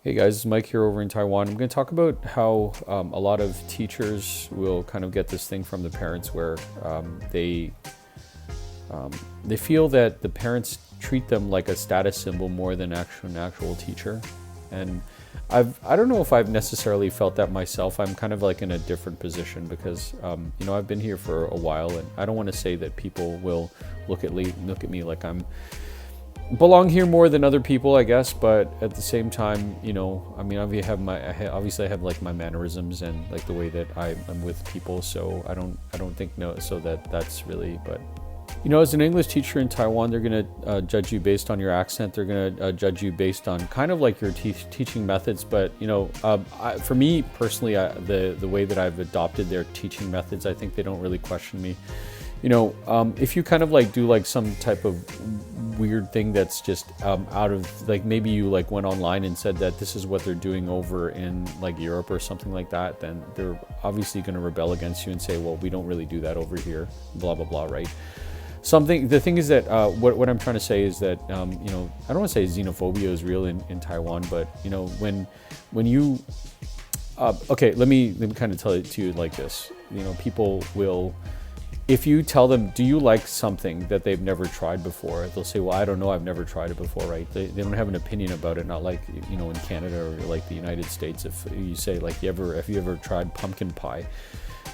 Hey guys, it's Mike here over in Taiwan. I'm going to talk about how a lot of teachers will kind of get this thing from the parents where they feel that the parents treat them like a status symbol more than an actual teacher. And I don't know if I've necessarily felt that myself. I'm kind of like in a different position because I've been here for a while, and I don't want to say that people will look at me like I'm belong here more than other people, I guess, but at the same time, obviously I have like my mannerisms and like the way that I'm with people, so I don't think that's really. But as an English teacher in Taiwan, they're gonna judge you based on your accent. They're gonna judge you based on kind of like your teaching methods. But for me personally, the way that I've adopted their teaching methods, I think they don't really question me. If you kind of like do like some type of weird thing that's just out of like, maybe you like went online and said that this is what they're doing over in like Europe or something like that, then they're obviously going to rebel against you and say, well, we don't really do that over here, blah blah blah, right? The thing is that what I'm trying to say is that I don't want to say xenophobia is real in Taiwan, but when you okay, let me kind of tell it to you like this. People will, if you tell them, do you like something that they've never tried before? They'll say, well, I don't know, I've never tried it before, right? They don't have an opinion about it, not like, in Canada or like the United States. If you say, like, have you ever tried pumpkin pie?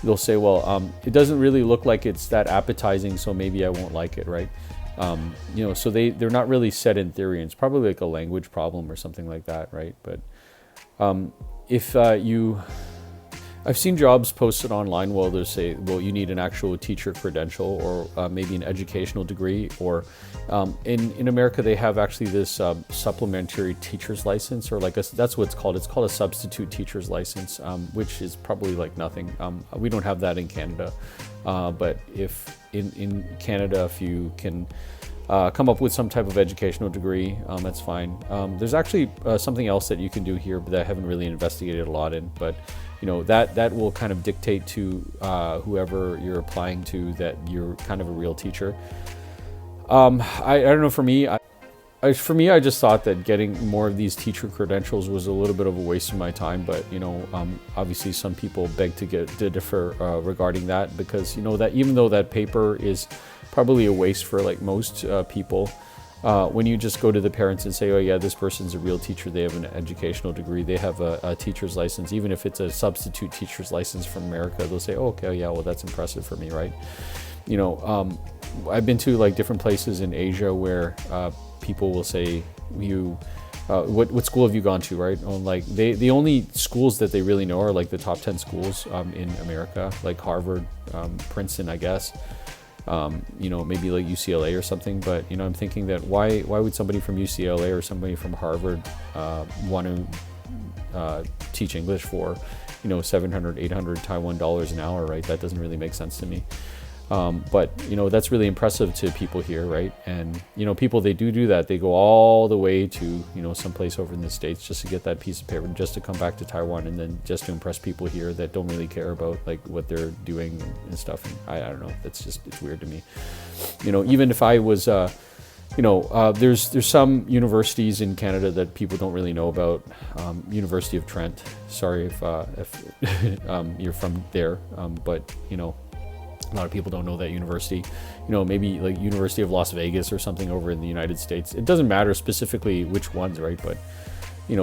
They'll say, well, it doesn't really look like it's that appetizing, so maybe I won't like it, right? So they're not really set in theory, and it's probably like a language problem or something like that, right? But I've seen jobs posted online where they'll say, well, you need an actual teacher credential or maybe an educational degree, or in America, they have actually this supplementary teacher's license, or that's what it's called. It's called a substitute teacher's license, which is probably like nothing. We don't have that in Canada. But if in Canada, if you can come up with some type of educational degree, that's fine. There's actually something else that you can do here that I haven't really investigated a lot in, but that will kind of dictate to whoever you're applying to that you're kind of a real teacher. I don't know, for me, I just thought that getting more of these teacher credentials was a little bit of a waste of my time, but obviously some people beg to differ regarding that, because that even though that paper is probably a waste for like most people, when you just go to the parents and say, oh yeah, this person's a real teacher, they have an educational degree, they have a teacher's license, even if it's a substitute teacher's license from America, they'll say, oh, okay, yeah, well, that's impressive for me, right? I've been to like different places in Asia where people will say, what school have you gone to, right? Like the only schools that they really know are like the top 10 schools in America, like Harvard, Princeton, I guess. Maybe like UCLA or something, but I'm thinking that why would somebody from UCLA or somebody from Harvard want to teach English for 700, 800 Taiwan dollars an hour, right? That doesn't really make sense to me. But that's really impressive to people here, right? And people, they do that. They go all the way to someplace over in the States just to get that piece of paper, just to come back to Taiwan, and then just to impress people here that don't really care about like what they're doing and stuff. And I don't know. It's weird to me. Even if I was there's some universities in Canada that people don't really know about. University of Trent. Sorry if you're from there, but a lot of people don't know that university. Maybe like University of Las Vegas or something over in the United States. It doesn't matter specifically which ones, right? But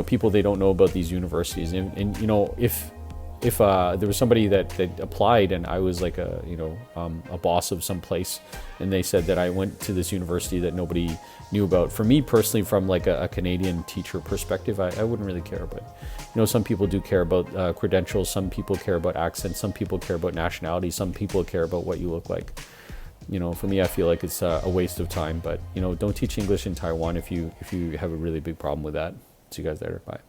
people, they don't know about these universities. And if there was somebody that applied and I was like a boss of some place, and they said that I went to this university that nobody knew about, for me personally, from like a Canadian teacher perspective, I wouldn't really care. But some people do care about credentials, some people care about accents, some people care about nationality, some people care about what you look like. For me, I feel like it's a waste of time. But don't teach English in Taiwan if you have a really big problem with that. See you guys later. Bye.